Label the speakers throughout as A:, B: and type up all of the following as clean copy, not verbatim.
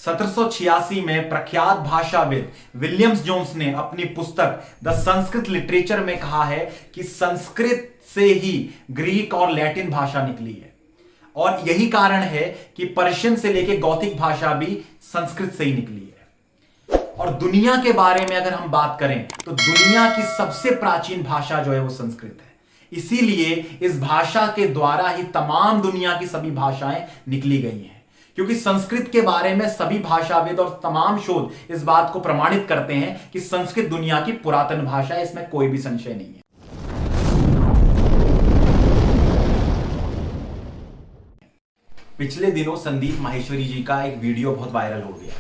A: 1786 में प्रख्यात भाषाविद Williams Jones ने अपनी पुस्तक द संस्कृत लिटरेचर में कहा है कि संस्कृत से ही ग्रीक और लैटिन भाषा निकली है, और यही कारण है कि पर्शियन से लेकर गौथिक भाषा भी संस्कृत से ही निकली है। और दुनिया के बारे में अगर हम बात करें तो दुनिया की सबसे प्राचीन भाषा जो है वो संस्कृत है। इसीलिए इस भाषा के द्वारा ही तमाम दुनिया की सभी भाषाएं निकली गई हैं, क्योंकि संस्कृत के बारे में सभी भाषाविद और तमाम शोध इस बात को प्रमाणित करते हैं कि संस्कृत दुनिया की पुरातन भाषा है, इसमें कोई भी संशय नहीं है। पिछले दिनों संदीप माहेश्वरी जी का एक वीडियो बहुत वायरल हो गया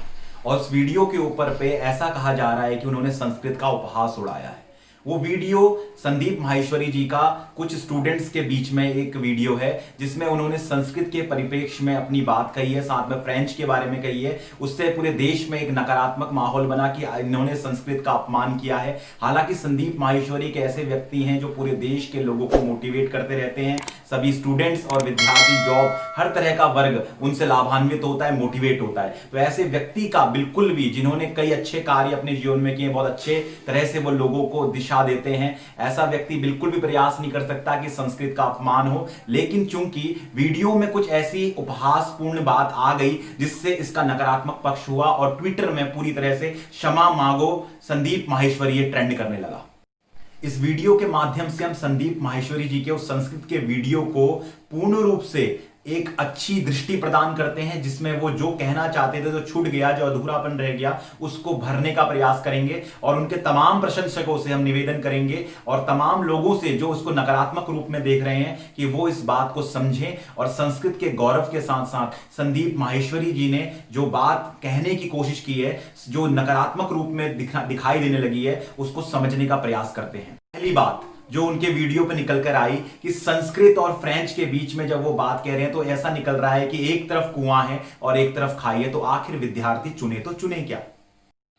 A: और उस वीडियो के ऊपर पे ऐसा कहा जा रहा है कि उन्होंने संस्कृत का उपहास उड़ाया है। वो वीडियो संदीप माहेश्वरी जी का कुछ स्टूडेंट्स के बीच में एक वीडियो है जिसमें उन्होंने संस्कृत के परिप्रेक्ष्य में अपनी बात कही है, साथ में फ्रेंच के बारे में कही है। उससे पूरे देश में एक नकारात्मक माहौल बना कि इन्होंने संस्कृत का अपमान किया है। हालांकि संदीप माहेश्वरी एक ऐसे व्यक्ति हैं जो पूरे देश के लोगों को मोटिवेट करते रहते हैं। सभी स्टूडेंट्स और विद्यार्थी, जॉब, हर तरह का वर्ग उनसे लाभान्वित होता है, मोटिवेट होता है। तो ऐसे व्यक्ति का बिल्कुल भी, जिन्होंने कई अच्छे कार्य अपने जीवन में किए, बहुत अच्छे तरह से वो लोगों को दिशा देते हैं, ऐसा व्यक्ति बिल्कुल भी प्रयास नहीं कर सकता कि संस्कृत का अपमान हो। लेकिन चूंकि वीडियो में कुछ ऐसी उपहासपूर्ण बात आ गई जिससे इसका नकारात्मक पक्ष हुआ और ट्विटर में पूरी तरह से क्षमा मांगो संदीप माहेश्वरी ये ट्रेंड करने लगा। इस वीडियो के माध्यम से हम संदीप माहेश्वरी जी के उस संस्कृत के वीडियो को पूर्ण रूप से एक अच्छी दृष्टि प्रदान करते हैं, जिसमें वो जो कहना चाहते थे, जो छूट गया, जो अधूरापन रह गया, उसको भरने का प्रयास करेंगे। और उनके तमाम प्रशंसकों से हम निवेदन करेंगे और तमाम लोगों से जो उसको नकारात्मक रूप में देख रहे हैं कि वो इस बात को समझें और संस्कृत के गौरव के साथ साथ संदीप माहेश्वरी जी ने जो बात कहने की कोशिश की है, जो नकारात्मक रूप में दिखाई देने लगी है, उसको समझने का प्रयास करते हैं। पहली बात जो उनके वीडियो पे निकल कर आई कि संस्कृत और फ्रेंच के बीच में जब वो बात कह रहे हैं तो ऐसा निकल रहा है कि एक तरफ कुआं है और एक तरफ खाई है, तो आखिर विद्यार्थी चुने तो चुने क्या।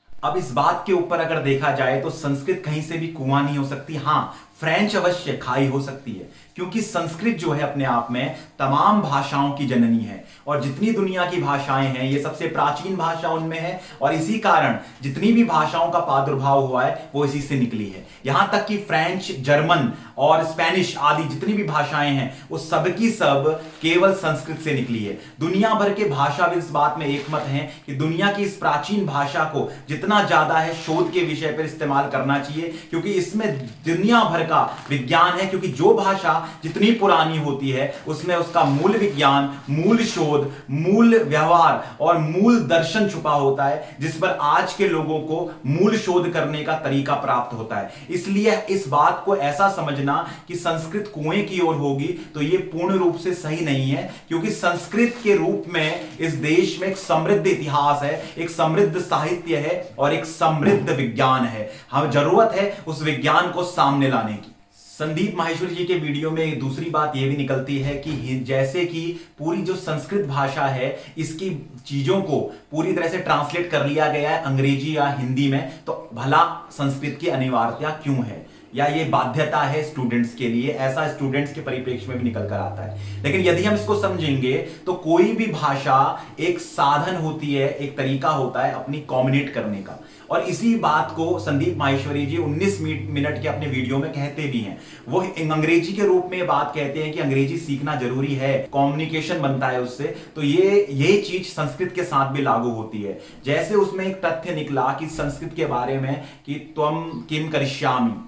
A: अब इस बात के ऊपर अगर देखा जाए तो संस्कृत कहीं से भी कुआं नहीं हो सकती। हां, फ्रेंच अवश्य खाई हो सकती है, क्योंकि संस्कृत जो है अपने आप में तमाम भाषाओं की जननी है और जितनी दुनिया की भाषाएं हैं ये सबसे प्राचीन भाषा उनमें है, और इसी कारण जितनी भी भाषाओं का प्रादुर्भाव हुआ है वो इसी से निकली है। यहां तक कि फ्रेंच, जर्मन और स्पेनिश आदि जितनी भी भाषाएं हैं वो सब की सब केवल संस्कृत से निकली है। दुनिया भर के भाषाविद इस बात में एकमत हैं कि दुनिया की इस प्राचीन भाषा को जितना ज्यादा है शोध के विषय पर इस्तेमाल करना चाहिए, क्योंकि इसमें दुनिया भर का विज्ञान है। क्योंकि जो भाषा जितनी पुरानी होती है उसमें उसका मूल विज्ञान, मूल शोध, मूल व्यवहार और मूल दर्शन छुपा होता है, जिस पर आज के लोगों को मूल शोध करने का तरीका प्राप्त होता है। इसलिए इस बात को ऐसा समझना कि संस्कृत कुएं की ओर होगी तो यह पूर्ण रूप से सही नहीं है, क्योंकि संस्कृत के रूप में इस देश में एक समृद्ध इतिहास है, एक समृद्ध साहित्य है और एक समृद्ध विज्ञान है। हमें जरूरत है उस विज्ञान को सामने लाने की। संदीप माहेश्वरी जी के वीडियो में दूसरी बात यह भी निकलती है कि जैसे कि पूरी जो संस्कृत भाषा है इसकी चीजों को पूरी तरह से ट्रांसलेट कर लिया गया है अंग्रेजी या हिंदी में, तो भला संस्कृत की अनिवार्यता क्यों है या ये बाध्यता है स्टूडेंट्स के लिए, ऐसा स्टूडेंट्स के परिप्रेक्ष्य में भी निकल कर आता है। लेकिन यदि हम इसको समझेंगे तो कोई भी भाषा एक साधन होती है, एक तरीका होता है अपनी कम्युनिकेट करने का, और इसी बात को संदीप माहेश्वरी जी 19 मिनट के अपने वीडियो में कहते भी हैं। वो अंग्रेजी के रूप में बात कहते हैं कि अंग्रेजी सीखना जरूरी है, कम्युनिकेशन बनता है उससे। तो ये चीज संस्कृत के साथ भी लागू होती है। जैसे उसमें एक तथ्य निकला कि संस्कृत के बारे में कि त्वम किम करिष्यामि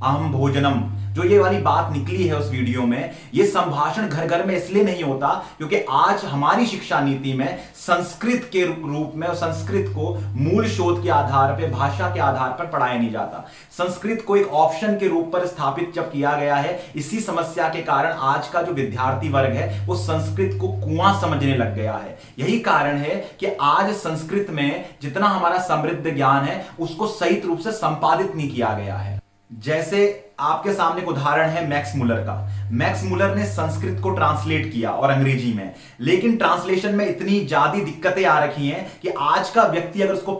A: अहम भोजनम, जो ये वाली बात निकली है उस वीडियो में, ये संभाषण घर घर में इसलिए नहीं होता क्योंकि आज हमारी शिक्षा नीति में संस्कृत के रूप में और संस्कृत को मूल शोध के आधार पर, भाषा के आधार पर पढ़ाया नहीं जाता। संस्कृत को एक ऑप्शन के रूप पर स्थापित जब किया गया है, इसी समस्या के कारण आज का जो विद्यार्थी वर्ग है वो संस्कृत को कुआं समझने लग गया है। यही कारण है कि आज संस्कृत में जितना हमारा समृद्ध ज्ञान है उसको सही रूप से संपादित नहीं किया गया है। जैसे आपके सामने एक उदाहरण है मैक्स मुलर का। मैक्स मुलर ने संस्कृत को ट्रांसलेट किया और अंग्रेजी में, लेकिन ट्रांसलेशन में इतनी ज्यादा दिक्कतें आ रखी हैं कि आज का व्यक्ति अगर उसको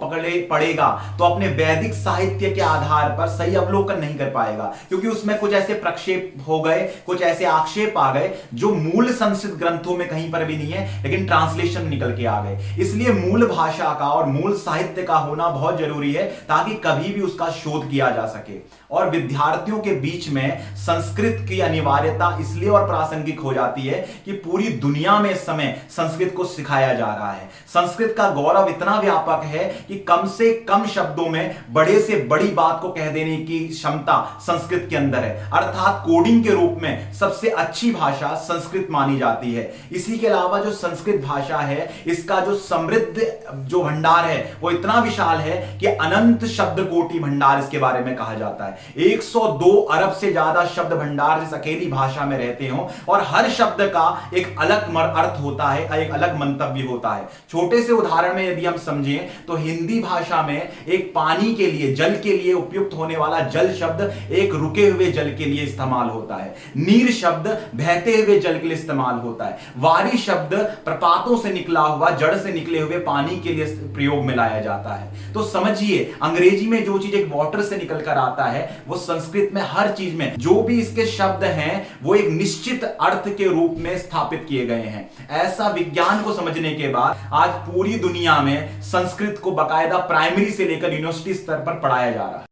A: पढ़ेगा तो अपने वैदिक साहित्य के आधार पर सही अवलोकन नहीं कर पाएगा, क्योंकि उसमें कुछ ऐसे प्रक्षेप हो गए, कुछ ऐसे आक्षेप आ गए जो मूल संस्कृत ग्रंथों में कहीं पर भी नहीं है, लेकिन ट्रांसलेशन निकल के आ गए। इसलिए मूल भाषा का और मूल साहित्य का होना बहुत जरूरी है ताकि कभी भी उसका शोध किया जा सके। और विद्यार्थियों के बीच में संस्कृत की अनिवार्यता इसलिए और प्रासंगिक हो जाती है कि पूरी दुनिया में इस समय संस्कृत को सिखाया जा रहा है। संस्कृत का गौरव इतना व्यापक है कि कम से कम शब्दों में बड़े से बड़ी बात को कह देने की क्षमता संस्कृत के अंदर है, अर्थात कोडिंग के रूप में सबसे अच्छी भाषा संस्कृत मानी जाती है। इसी के अलावा जो संस्कृत भाषा है, इसका जो समृद्ध जो भंडार है वो इतना विशाल है कि अनंत शब्द कोटि भंडार इसके बारे में कहा जाता है। 102 अरब से ज्यादा शब्द भंडार इस अकेली भाषा में रहते हो और हर शब्द का एक अलग अर्थ होता है, एक अलग मंतव्य होता है। छोटे से उदाहरण में यदि हम समझें तो हिंदी भाषा में एक पानी के लिए, जल के लिए उपयुक्त होने वाला जल शब्द एक रुके हुए जल के लिए इस्तेमाल होता है। नीर शब्द बहते हुए जल के लिए इस्तेमाल होता है। वारी शब्द प्रपातों से निकला हुआ, जड़ से निकले हुए पानी के लिए प्रयोग में लाया जाता है। तो समझिए, अंग्रेजी में जो चीज एक वाटर से निकल कर आता है वो संस्कृत में हर चीज में जो भी इसके शब्द हैं वो एक निश्चित अर्थ के रूप में स्थापित किए गए हैं। ऐसा विज्ञान को समझने के बाद आज पूरी दुनिया में संस्कृत को बाकायदा प्राइमरी से लेकर यूनिवर्सिटी स्तर पर पढ़ाया जा रहा है।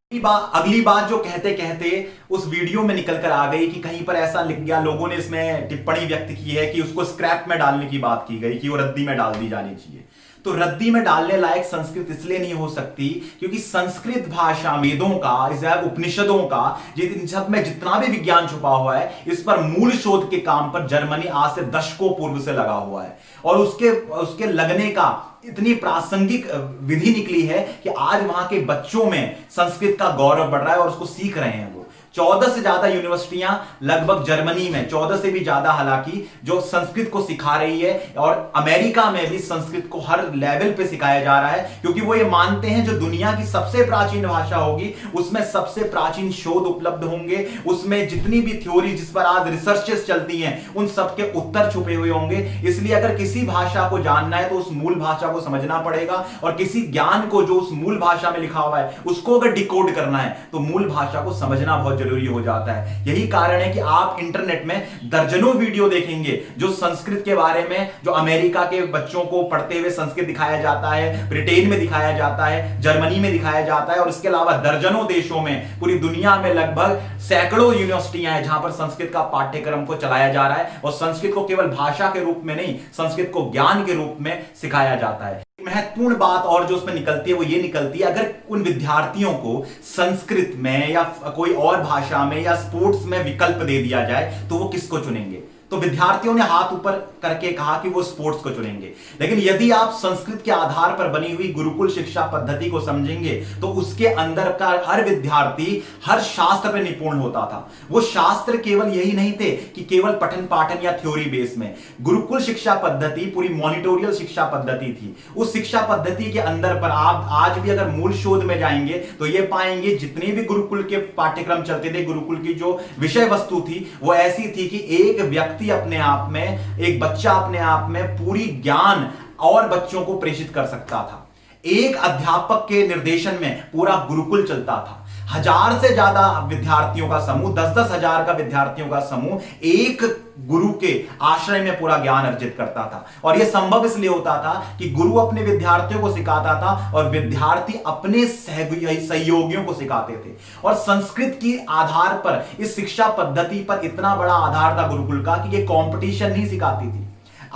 A: अगली बात जो कहते कहते उस वीडियो में निकल कर आ गई कि कहीं पर ऐसा लिख गया, लोगों ने इसमें टिप्पणी व्यक्त की है कि उसको स्क्रैप में डालने की बात की गई कि वो रद्दी में डाल दी जानी चाहिए। तो रद्दी में डालने लायक संस्कृत इसलिए नहीं हो सकती क्योंकि संस्कृत भाषा वेदों का, उपनिषदों का, जिन सब में जितना भी विज्ञान छुपा हुआ है, इस पर मूल शोध के काम पर जर्मनी आज से दशकों पूर्व से लगा हुआ है। और उसके लगने का इतनी प्रासंगिक विधि निकली है कि आज वहां के बच्चों में संस्कृत का गौरव बढ़ रहा है और उसको सीख रहे हैं। वो 14 से ज्यादा यूनिवर्सिटियां लगभग जर्मनी में, 14 से भी ज्यादा हालांकि, जो संस्कृत को सिखा रही है। और अमेरिका में भी संस्कृत को हर लेवल पे सिखाया जा रहा है, क्योंकि वो ये मानते हैं जो दुनिया की सबसे प्राचीन भाषा होगी उसमें सबसे प्राचीन शोध उपलब्ध होंगे, उसमें जितनी भी थ्योरी जिस पर आज रिसर्चेस चलती हैं उन सबके उत्तर छुपे हुए होंगे। इसलिए अगर किसी भाषा को जानना है तो उस मूल भाषा को समझना पड़ेगा, और किसी ज्ञान को जो उस मूल भाषा में लिखा हुआ है उसको अगर डिकोड करना है तो मूल भाषा को समझना बहुत जरूरी हो जाता है। यही कारण है कि आप इंटरनेट में दर्जनों वीडियो देखेंगे जो संस्कृत के बारे में, जो अमेरिका के बच्चों को पढ़ते हुए संस्कृत दिखाया जाता है, ब्रिटेन में दिखाया जाता है, जर्मनी में दिखाया जाता है, और इसके अलावा दर्जनों देशों में, पूरी दुनिया में लगभग सैकड़ों यूनिवर्सिटियां हैं जहां पर संस्कृत का पाठ्यक्रम को चलाया जा रहा है। और संस्कृत को केवल भाषा के रूप में नहीं, संस्कृत को ज्ञान के रूप में सिखाया जाता है। महत्वपूर्ण बात और जो उसमें निकलती है वो ये निकलती है, अगर उन विद्यार्थियों को संस्कृत में या कोई और भाषा में या स्पोर्ट्स में विकल्प दे दिया जाए तो वो किसको चुनेंगे? तो विद्यार्थियों ने हाथ ऊपर करके कहा कि वो स्पोर्ट्स को चुनेंगे। लेकिन यदि आप संस्कृत के आधार पर बनी हुई गुरुकुल शिक्षा पद्धति को समझेंगे तो उसके अंदर का हर विद्यार्थी हर शास्त्र पर निपुण होता था। वो शास्त्र केवल यही नहीं थे कि केवल पठन पाठन या थ्योरी बेस में। गुरुकुल शिक्षा पद्धति पूरी मॉनिटोरियल शिक्षा पद्धति थी। उस शिक्षा पद्धति के अंदर पर आप आज भी अगर मूल शोध में जाएंगे तो ये पाएंगे जितने भी गुरुकुल के पाठ्यक्रम चलते थे, गुरुकुल की जो विषय वस्तु थी वो ऐसी थी कि एक व्यक्ति अपने आप में, एक बच्चा अपने आप में पूरी ज्ञान और बच्चों को प्रेषित कर सकता था। एक अध्यापक के निर्देशन में पूरा गुरुकुल चलता था। 1000 से ज्यादा विद्यार्थियों का समूह, 10-10 हजार का विद्यार्थियों का समूह एक गुरु के आश्रय में पूरा ज्ञान अर्जित करता था। और यह संभव इसलिए होता था कि गुरु अपने विद्यार्थियों को सिखाता था और विद्यार्थी अपने सहयोगियों को सिखाते थे। और संस्कृत की आधार पर, इस शिक्षा पद्धति पर इतना बड़ा आधार था गुरुकुल का कि यह कंपटीशन नहीं सिखाती थी।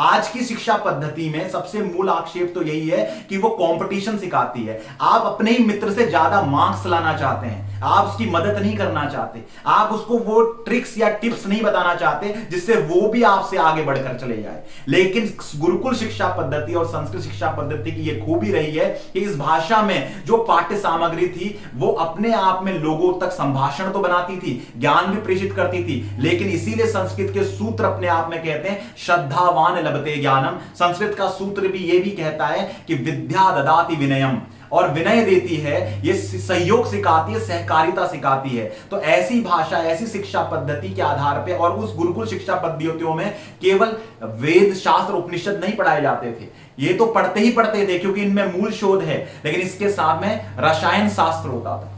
A: आज की शिक्षा पद्धति में सबसे मूल आक्षेप तो यही है कि वो कंपटीशन सिखाती है। आप अपने ही मित्र से ज्यादा मार्क्स लाना चाहते हैं, आप उसकी मदद नहीं करना चाहते, आप उसको वो ट्रिक्स या टिप्स नहीं बताना चाहते जिससे वो भी आपसे आगे बढ़कर चले जाए। लेकिन गुरुकुल शिक्षा पद्धति और संस्कृत शिक्षा पद्धति की ये खूबी रही है कि इस भाषा में जो पाठ्य सामग्री थी वो अपने आप में लोगों तक संभाषण तो बनाती थी, ज्ञान भी प्रेषित करती थी। लेकिन इसीलिए संस्कृत के सूत्र अपने आप में कहते हैं श्रद्धावान लभते ज्ञानम। संस्कृत का सूत्र भी ये भी कहता है कि विद्या ददाति विनयम। और विनय देती है, ये सहयोग सिखाती है, सहकारिता सिखाती है। तो ऐसी भाषा, ऐसी शिक्षा पद्धति के आधार पे, और उस गुरुकुल शिक्षा पद्धतियों में केवल वेद शास्त्र उपनिषद नहीं पढ़ाए जाते थे, ये तो पढ़ते ही पढ़ते थे क्योंकि इनमें मूल शोध है, लेकिन इसके साथ में रसायन शास्त्र होता था,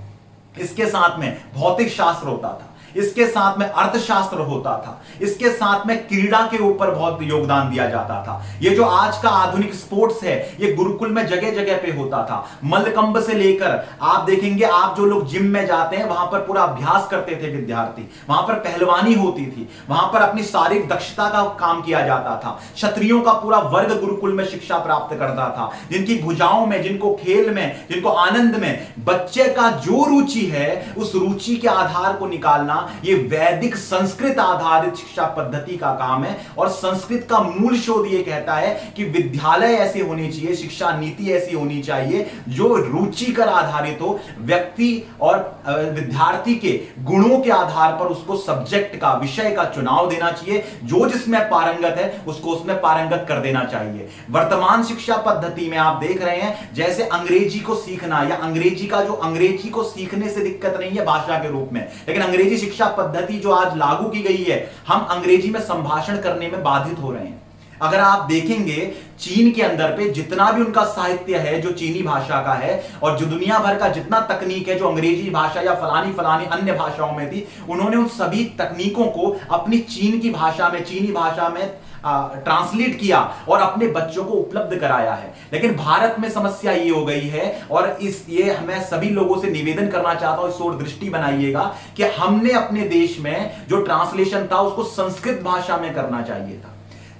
A: इसके साथ में भौतिक शास्त्र होता था, इसके साथ में अर्थशास्त्र होता था, इसके साथ में क्रीड़ा के ऊपर बहुत योगदान दिया जाता था। ये जो आज का आधुनिक स्पोर्ट्स है, ये गुरुकुल में जगह जगह पे होता था। मल्लखंब से लेकर आप देखेंगे, आप जो लोग जिम में जाते हैं वहां पर पूरा अभ्यास करते थे विद्यार्थी, वहां पर पहलवानी होती थी, वहां पर अपनी शारीरिक दक्षता का काम किया जाता था। क्षत्रियों का पूरा वर्ग गुरुकुल में शिक्षा प्राप्त करता था, जिनकी भुजाओं में, जिनको खेल में, जिनको आनंद में, बच्चे का जो रुचि है उस रुचि के आधार को निकालना, ये वैदिक संस्कृत आधारित शिक्षा पद्धति का काम है। और संस्कृत का मूल शोध ये कहता है कि विद्यालय ऐसे होने चाहिए, शिक्षा नीति ऐसी होनी चाहिए जो रुचिकर आधारित हो, व्यक्ति और विद्यार्थी के गुणों के आधार पर उसको सब्जेक्ट का, विषय का चुनाव देना चाहिए, जो जिसमें पारंगत है उसको उसमें पारंगत कर देना चाहिए। वर्तमान शिक्षा पद्धति में आप देख रहे हैं, जैसे अंग्रेजी को सीखना, या अंग्रेजी का जो, अंग्रेजी को सीखने से दिक्कत नहीं है भाषा के रूप में, लेकिन अंग्रेजी शिक्षा पद्धति जो आज लागू की गई है, हम अंग्रेजी में संभाषण करने में बाधित हो रहे हैं। अगर आप देखेंगे चीन के अंदर पे जितना भी उनका साहित्य है जो चीनी भाषा का है, और जो दुनिया भर का जितना तकनीक है जो अंग्रेजी भाषा या फलानी फलानी अन्य भाषाओं में थी, उन्होंने उन सभी तकनीकों को अपनी चीन की भाषा में, चीनी भाषा में ट्रांसलेट किया और अपने बच्चों को उपलब्ध कराया है। लेकिन भारत में समस्या ये हो गई है, और ये मैं सभी लोगों से निवेदन करना चाहता हूं, इस ओर दृष्टि बनाइएगा कि हमने अपने देश में जो ट्रांसलेशन था उसको संस्कृत भाषा में करना चाहिए था।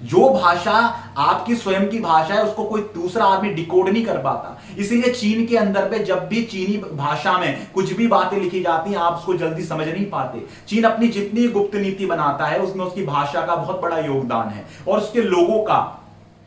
A: जो भाषा आपकी स्वयं की भाषा है उसको कोई दूसरा आदमी डिकोड नहीं कर पाता, इसीलिए चीन के अंदर पे जब भी चीनी भाषा में कुछ भी बातें लिखी जाती हैं आप उसको जल्दी समझ नहीं पाते। चीन अपनी जितनी गुप्त नीति बनाता है उसमें उसकी भाषा का बहुत बड़ा योगदान है, और उसके लोगों का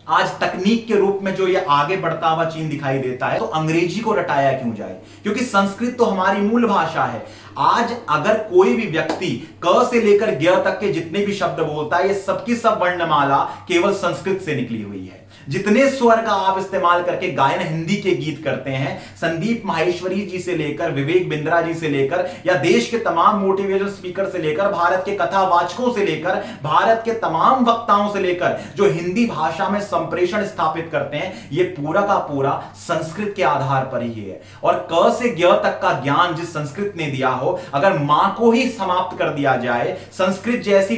A: आज तकनीक के रूप में जो ये आगे बढ़ता हुआ चीन दिखाई देता है। तो अंग्रेजी को रटाया क्यों जाए, क्योंकि संस्कृत तो हमारी मूल भाषा है। आज अगर कोई भी व्यक्ति क से लेकर ज्ञ तक के जितने भी शब्द बोलता है, ये सबकी सब वर्णमाला केवल संस्कृत से निकली हुई है। जितने स्वर का आप इस्तेमाल करके गायन हिंदी के गीत करते हैं, संदीप माहेश्वरी जी से लेकर विवेक बिंद्रा जी से लेकर, या देश के तमाम मोटिवेशनल स्पीकर से लेकर, भारत के कथावाचकों से लेकर, भारत के तमाम वक्ताओं से लेकर, जो हिंदी भाषा में संप्रेषण स्थापित करते हैं, ये पूरा का पूरा संस्कृत के आधार पर ही है। और क से ज्ञ तक का ज्ञान जिस संस्कृत ने दिया हो, अगर मां को ही समाप्त कर दिया जाए, संस्कृत जैसी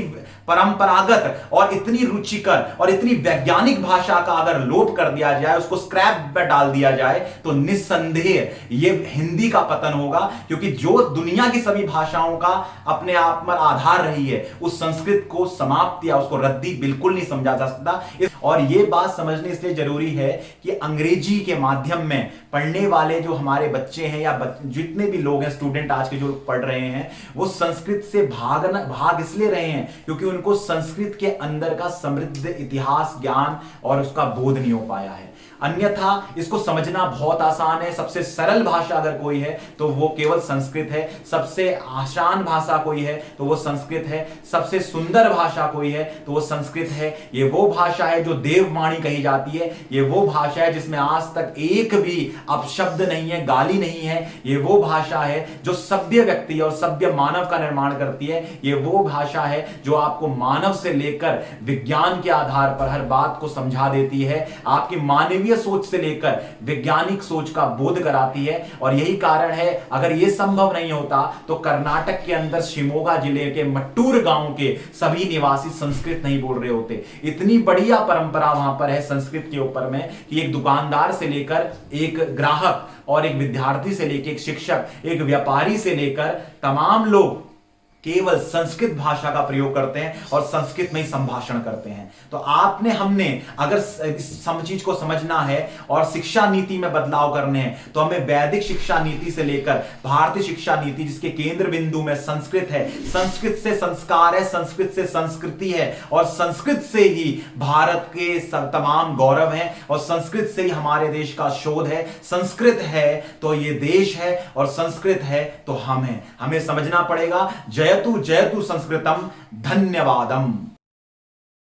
A: परंपरागत और इतनी रुचिकर और इतनी वैज्ञानिक भाषा का अगर लोप कर दिया जाए, उसको स्क्रैप में डाल दिया जाए, तो निस्संदेह ये हिंदी का पतन होगा। क्योंकि जो दुनिया की सभी भाषाओं का अपने आप में आधार रही है, उस संस्कृत को समाप्त या उसको रद्दी बिल्कुल नहीं समझा जा सकता। और ये बात समझनी इसलिए जरूरी है कि अंग्रेजी के माध्यम में पढ़ने वाले जो हमारे बच्चे हैं, या जितने भी लोग हैं, स्टूडेंट आज के जो पढ़ रहे हैं, वो संस्कृत से भाग इसलिए रहे हैं क्योंकि उनको संस्कृत के अंदर का समृद्ध इतिहास, ज्ञान और उसका बोध नहीं हो पाया है। अन्यथा इसको समझना बहुत आसान है। सबसे सरल भाषा अगर कोई है तो वो केवल संस्कृत है, सबसे आसान भाषा कोई है तो वो संस्कृत है, सबसे सुंदर भाषा कोई है तो वो संस्कृत है। ये वो भाषा है जो देववाणी कही जाती है, ये वो भाषा है जिसमें आज तक एक भी अपशब्द नहीं है, गाली नहीं है। ये वो भाषा है जो सभ्य व्यक्ति और सभ्य मानव का निर्माण करती है। ये वो भाषा है जो आपको मानव से लेकर विज्ञान के आधार पर हर बात को समझा देती है, आपकी मानवीय सोच से लेकर वैज्ञानिक सोच का बोध कराती है। और यही कारण है, अगर यह संभव नहीं होता तो कर्नाटक के अंदर शिमोगा जिले के मट्टूर गांव के सभी निवासी संस्कृत नहीं बोल रहे होते। इतनी बढ़िया परंपरा वहां पर है संस्कृत के ऊपर में कि एक दुकानदार से लेकर एक ग्राहक, और एक विद्यार्थी से लेकर एक शिक्षक, एक व्यापारी से लेकर तमाम लोग केवल संस्कृत भाषा का प्रयोग करते हैं और संस्कृत में ही संभाषण करते हैं। तो हमने अगर इस चीज को समझना है और शिक्षा नीति में बदलाव करने हैं, तो हमें वैदिक शिक्षा नीति से लेकर भारतीय शिक्षा नीति, जिसके केंद्र बिंदु में संस्कृत है, संस्कृत से संस्कार है, संस्कृत से संस्कृति है, और संस्कृत से ही भारत के तमाम गौरव हैं, और संस्कृत से ही हमारे देश का शोध है। संस्कृत है तो ये देश है, और संस्कृत है तो हम हैं। हमें समझना पड़ेगा। जयतु जयतु संस्कृतम, धन्यवादम।